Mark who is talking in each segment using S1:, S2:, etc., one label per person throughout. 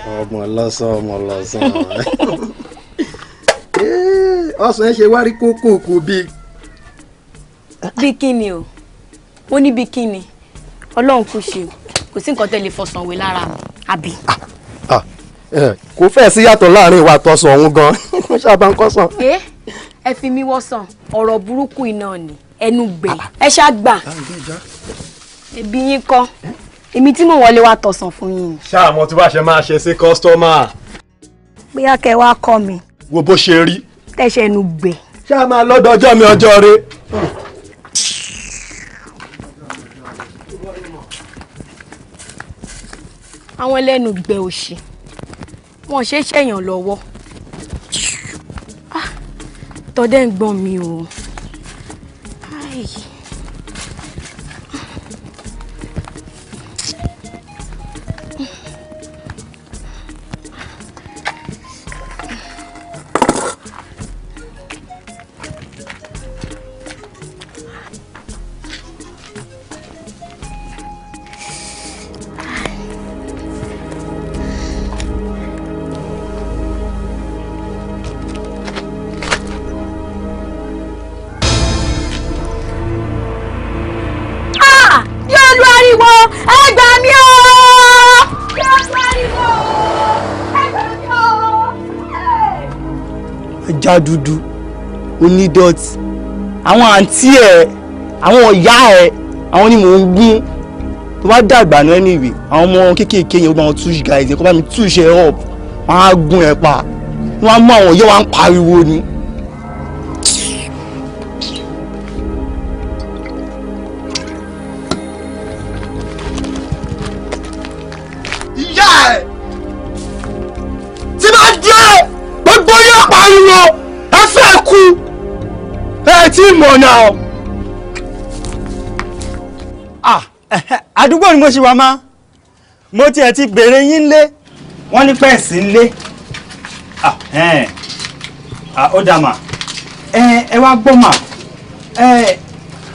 S1: ọmọ lọ́sàn. Ọ̀sán ẹ ṣe wá rí kókó bíi.
S2: Bikini o. Ó ní bikini. Ọlọ́run kò ṣe o. Kò sí nǹkan tẹ́lẹ̀ fọsàn wé lára mi. Àbí.
S1: Kò fẹ́ sí yàtọ̀ láàrin ìwà àtọ̀sán ọ̀hún gan. Mo ṣáà ń kọ́sàn.
S2: Ẹ fi mí wọ́sàn. Ọ̀rọ̀ burúkú iná ni. Ẹnu gbè. Ẹ ṣá gbà. Ẹbí yín kọ́. Èmi tí mo wọlé wá tọ̀sán fún yín.
S1: Ṣáà mo ti wá ṣe máa ṣe sí kọ́sítọ́mà.
S2: Bóyá kẹ́ wá kọ́ mi.
S1: Wo bó ṣe rí.
S2: Tẹ́ṣẹ̀ ẹnu gbè.
S1: Ṣáà máa lọ́dọ̀ ọjọ́ mi ọjọ́ rẹ.
S2: Àwọn ẹlẹ́nu gbẹ òṣì. Wọ́n ṣe ṣẹ̀yàn lọ́wọ́. Tọ́dẹ̀ ń gbọ́n mi o.
S3: Ajá dúdú onídọ̀tí àwọn àǹtí ẹ̀ àwọn ọ̀yá ẹ̀ àwọn ni mò ń gún tó bá dàgbà náà anyway àwọn ọmọ kéékèèké yẹn ó bá wọn túṣì guys yẹn kó bá mi túṣì ẹ̀ up wọn á gún ẹ̀ pa wọn á mú àwọn ọ̀yẹ́ wa ń pariwo ni. ìyá ẹ̀ tí bá jẹ́ gbogbo yóò pariwo ẹ fẹ́ kú ẹ tí mọ̀ náà. Àdúgbò ni mo ṣe wà má mo tiẹ̀ ti bèrè yín lé wọ́n ní pẹ́ẹ́sì ń lé ó dà mà ẹ wá gbọ́ mà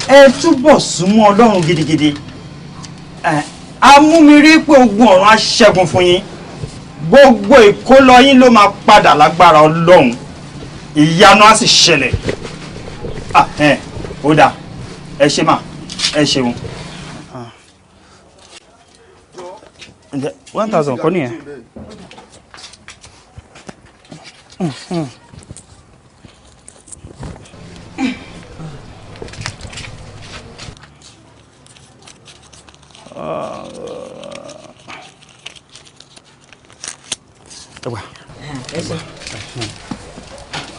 S3: ẹ túbọ̀ súnmọ́ Ọlọ́run gidigidi amúmirí pé ogun ọ̀run á ṣẹ́gun fún yín gbogbo ìkólọ yín ló máa padà lágbára Ọlọ́run ìyanu á sì ṣẹlẹ̀ ó dà ẹ ṣe mà ẹ ṣeun. 1000 kọ́ nìyẹn.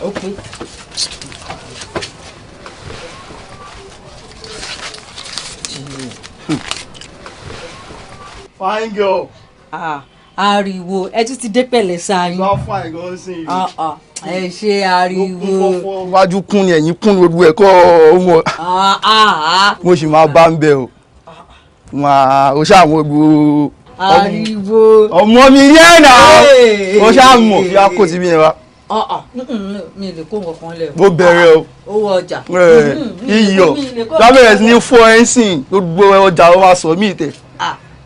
S4: Okay.
S3: Fine girl.
S4: Ariwo ẹ tún ti dé pẹ̀lẹ́ sáyé.
S3: Sọ fine gan sí i.
S4: Ẹ ṣe ariwo.
S3: Wájú kún ni ẹ̀yìn kún gbogbo ẹ̀ kọ́ ọmọ. Mo sì máa bá ń bẹ o. O ṣàwọn gbogbo.
S4: Ariwo.
S3: Ọmọ mi yẹn náà. O ṣàmọ̀ fi akó ti bí yẹn wa.
S4: Mi lè kó nǹkan lẹ̀.
S3: Mo bẹ̀rẹ̀ o.
S4: Owó ọjà.
S3: Iyọ̀. Lábẹ̀rẹ̀ sí ní fún ẹ́ńsìn gbogbo ọjà ó máa sọ mí tẹ̀.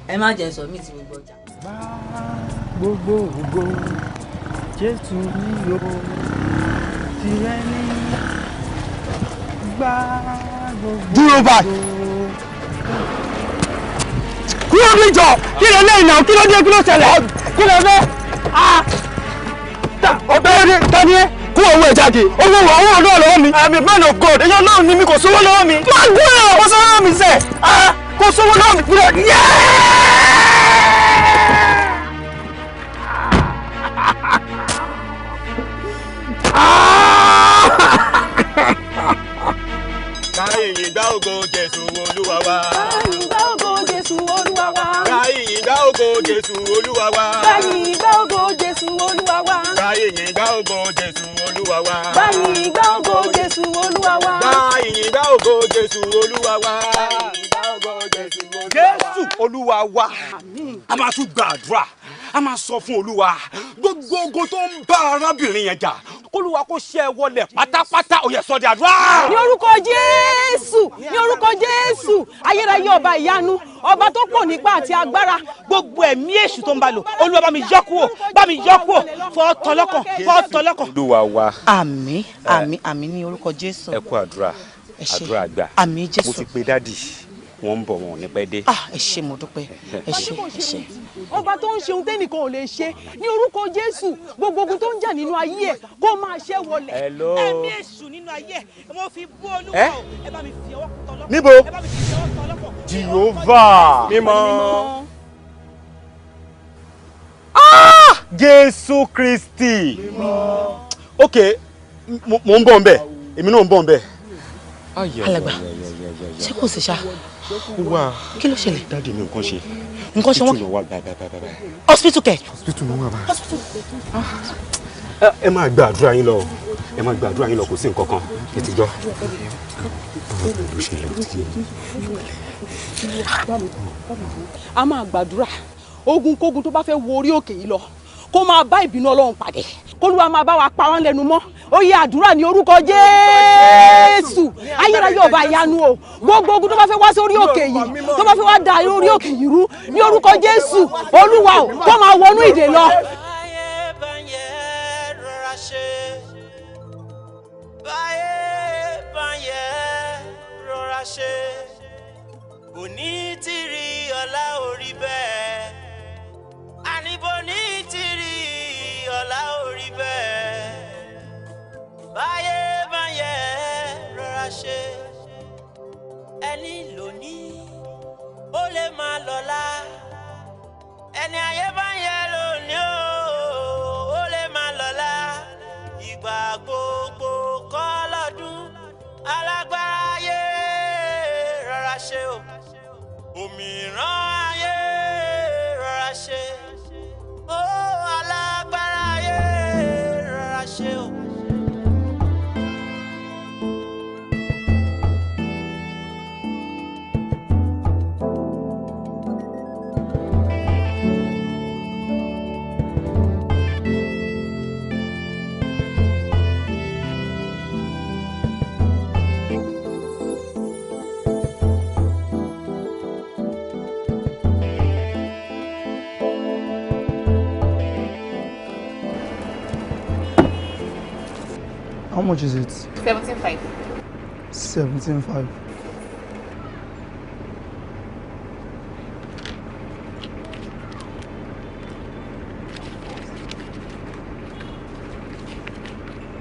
S4: Ẹ má jẹ́ sọ mí ti gbogbo ọjà.
S5: Gbogbo ògo Jésù ní o tirẹ̀ ní gbà gbogbo.
S3: Dúró báyìí. Kúrò níjọ kí ló lé ìnáwó kí ló dé kí ló ṣẹlẹ̀ kí ló fẹ́. Ọ̀bẹ tani ẹ kú owó ẹ jáde owó náà lọ́wọ́ mi. àmì man of God èyàn náà ni mi kò sówó lọ́wọ́ mi. máa gbé ẹ̀ kó sówó lọ́wọ́ mi sẹ̀ kó sówó lọ́wọ́ mi kúrò.
S6: Káyìn gbá ògo Jésù Olúwa wa.
S7: Káyìn gbá ògo Jésù Olúwa wa.
S6: Káyìn gbá ògo Jésù Olúwa wa.
S7: Káyìn gbá ògo Jésù Olúwa wa.
S6: Káyìn gbá ògo Jésù Olúwa wa.
S7: Káyìn gbá ògo Jésù Olúwa wa.
S6: Káyìn gbá ògo Jésù Olúwa wa. Jésù Olúwa wa. A máa tún gbàdúrà. A máa sọ fún Olúwa gbogbo ogun tó ń bá arábìnrin yẹn jà. Olúwa kó ṣẹ́ wọlẹ̀ pátápátá. Ó yẹ sọ di àdúrà.
S7: Ní orúkọ Jésù, ní orúkọ Jésù, ayérayé ọba ìyanu, ọba tó pọ̀ nípa àti agbára, gbogbo ẹ̀mí èṣù tó ń bá lò, Olúwa bá mi yọ kúrò, fọ́ tọlọ́kàn.
S6: Olúwa wa.
S8: Àmín, àmín, àmín ní orúkọ Jésù.
S6: Ẹ kú àdúrà. Àdúrà gbà.
S8: Àmín Jésù.
S6: Mo ti pe dádì. Wọ́n ń bọ̀ wọn ò ní pẹ́ dé.
S8: Ẹ ṣé mo dúpẹ́. Ẹ ṣé.
S7: Ọba tó ń ṣe ohun tẹ́nìkan ò lè ṣe, ní orúkọ Jésù, gbogbo ogun tó ń jà nínú ayé ẹ̀ kó máa ṣẹ́ wọlẹ̀.
S6: Hello.
S7: Ẹ̀mí èṣù nínú ayé ẹ̀, mo fi bú Olúwa o, ẹ bá mi fi ọwọ́ tọlọ́kàn.
S6: Níbo?
S7: Ẹ bá mi fi ọwọ́ tọlọ́kàn.
S6: Jehovah. Mímọ́. Jésù Kristi. Ok, mo ń bọ̀ ń bẹ̀, èmi náà ń bọ̀ ń bẹ̀.
S8: Alàgbà, ṣé kò sí ṣá?
S6: Wá.
S8: Kí ló ṣẹlẹ̀?
S6: Dáàdi mi nǹkan ṣe.
S8: Nǹkan ṣe wọ́n?
S6: Hospital ló wà báyìí.
S8: Hospital kẹ̀?
S6: Hospital ló wà báyìí. Ẹ máa gba àdúrà yín lọ. Ẹ máa gba àdúrà yín lọ, kò sí nǹkan kan. Ẹ ti gbọ́.
S7: A máa gbàdúrà ogun kógun tó bá fẹ́ wo orí òkè yìí lọ kó máa bá ìbínú Ọlọ́run pàdé k'Olúwa máa bá wa pa wọ́n lẹ́nu mọ́ ó yẹ àdúrà ní orúkọ Jésù ayérayé ọba ìyanu o gbogbo ogun tó bá fẹ́ wá sí orí òkè yìí tó bá fẹ́ wá da orí òkè yìí rú ní orúkọ Jésù Olúwa o kó máa wọnú ìdè lọ.
S9: Òní ti rí ọlá orí bẹ́ẹ̀ àníbò ní ti rí ọlá orí bẹ́ẹ̀ báyé báyé rọra ṣe ẹni lónìí ó lè máa lọ́lá ẹni ayé báyé lónìí ó lè máa lọ́lá ìgbà gbogbo kọ́ lọ́dún alágbára ayé rọra ṣe o. Òmìrán ayé rọra ṣe, ó alágbára ayé rọra ṣe o.
S5: How much is it?
S10: 17.5.
S5: 17.5.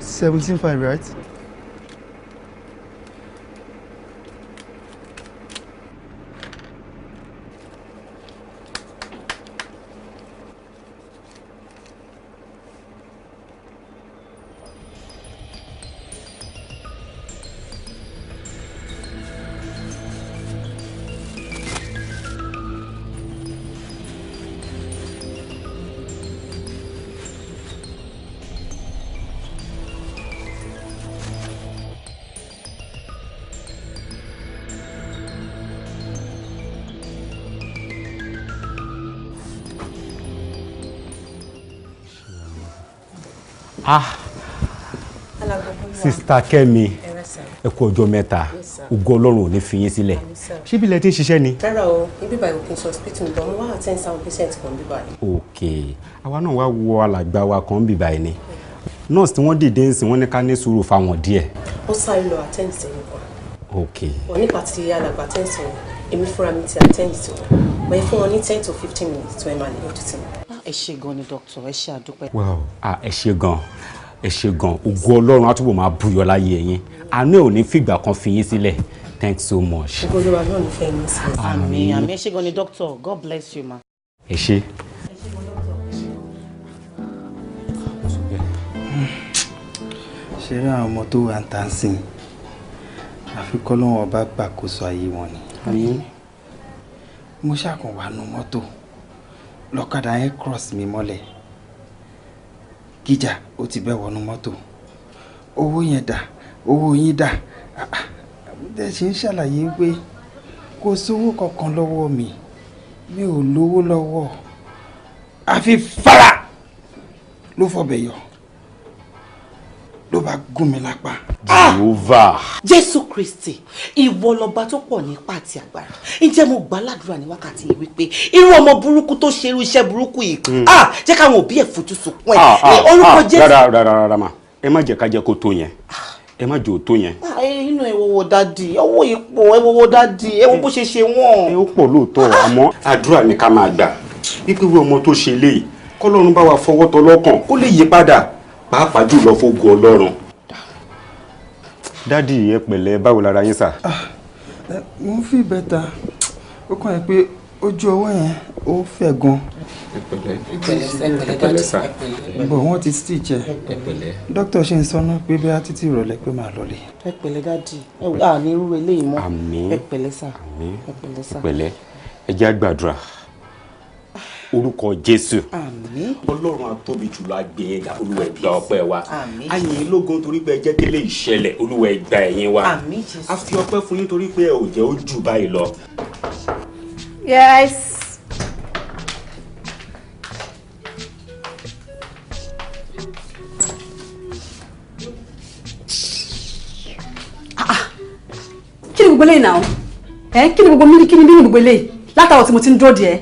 S5: $17.5, right?
S6: Sista Kẹ́mi ẹ kú ọjọ́ mẹ́ta ògo Ọlọ́run ò ní fi yín sílẹ̀ ṣé bí lẹ ti ń ṣiṣẹ́ ni.
S10: Rárá o ibi báyìí òkè hospital nìkan mo wá attend some patient kan bí báyìí.
S6: ok àwa náà wá wo alàgbà wa kan bí báyìí ni nurse tí wọ́n dìde ń sìn wọ́n ní ká ní sùúrù fáwọn díẹ̀.
S10: ó sáré lọ attend sí nìkan.
S6: ok
S10: wọ́n nípa ti alàgbà attend sí wọn èmi fúnra mi ti attend sí wọn mo yẹ fún wọn ní 10 to 15 minutes tó ẹ máa lè lọ́dún sí mi.
S8: Ẹ ṣé gan ni doctor ẹ ṣé àdúpẹ́.
S6: wow ẹ ṣé gan ògo Ọlọ́run á túbọ̀ máa bùyọ láyé yín àánú ò ní fìgbà kan fi yín sílẹ̀ thanks so much.
S10: ògo Olúwa náà ní fẹ́ mi sí.
S8: Àmín àmín ẹ ṣé gan ni doctor God bless you ma.
S6: ẹ ṣé.
S5: ṣe rí àwọn ọmọ tó wà ń tà sí i àfi kọ́lọ́wọ́n ọba gbàkóso ayé wọn ni.
S3: Àmín.
S5: mo ṣàkàn wà nù mọ́tò lọ́kadà yẹn cross mi mọ́lẹ̀ gíjà ó ti bẹ́ wọnú mọ́tò owó yẹn dà owó yín dà ẹ ṣe ń ṣàlàyé pé kò sówó kankan lọ́wọ́ mi ò lówó lọ́wọ́ àfi fara ló fọbẹ̀ yọ ló bá gún mi lápá.
S6: Jehovah.
S8: Jésù Kristi ìwọ lọba tó pọ̀ nípa àti agbára ǹjẹ́ mo gbà ládùúrà ní wákàtí yìí wípé irú ọmọ burúkú tó ṣe irú iṣẹ́ burúkú yìí jẹ́ káwọn òbí ẹ̀ fojú sunkún ẹ̀ ní orúkọ Jésù.
S6: rárá ma ẹ má jẹ́ ká jẹ́ kó tó yẹn ẹ má jẹ́ ó tó yẹn.
S8: inú ẹ wo dádì owó ipò ẹ wo dádì ẹ wo bó ṣe ṣe wọ́n.
S6: ẹ ó pọ̀ lóòótọ́ àmọ́ àdúrà ni ká máa gbà wípé irú ọmọ tó ṣe léyìí kọ́lọ́run bá wa fọwọ́ tọ́ lọ́kàn kó lè yí padà pàápàá jùlọ fógo Ọlọ́run. dádì ẹ pẹ̀lẹ́ báwo lára yín sà.
S5: mo ń fi bẹ́ta ó kàn yín pé ojú ọwọ́ yẹn ó fẹ̀ gan.
S6: ẹ pẹ̀lẹ́ sà.
S5: bọ̀ wọ́n ti stitch ẹ̀. dókítà ṣe ń sọnù pé bí a títí ìrọ̀lẹ́ pé máa lọlé.
S8: ẹ pẹ̀lẹ́ dádì ẹ ní irú eléyìí mọ́.
S6: àmín
S8: ẹ pẹ̀lẹ́ sà.
S6: ẹ pẹ̀lẹ́ sà. pẹ̀lẹ́ ẹ jẹ́ á gbàdúrà orúkọ Jésù.
S8: àmín.
S6: Ọlọ́run atóbi jùlọ agbẹ̀yẹ̀gà Olúwa ẹ gba ọpẹ́ wa. àmín. a yìn yín lógo torí pé ẹ jẹ́ kélé ìṣẹ̀lẹ̀ Olúwa ẹ gba ẹ̀yìn wa.
S8: àmín Jésù.
S6: a fi ọpẹ́ fún yín torí pé ẹ ò jẹ́ ó jù báyìí lọ.
S2: Yes.
S4: kí ni gbogbo eléyìí náà kí ni gbogbo mílíkì ní bí ní gbogbo eléyìí látàwọn tí mo ti ń dúró díẹ̀.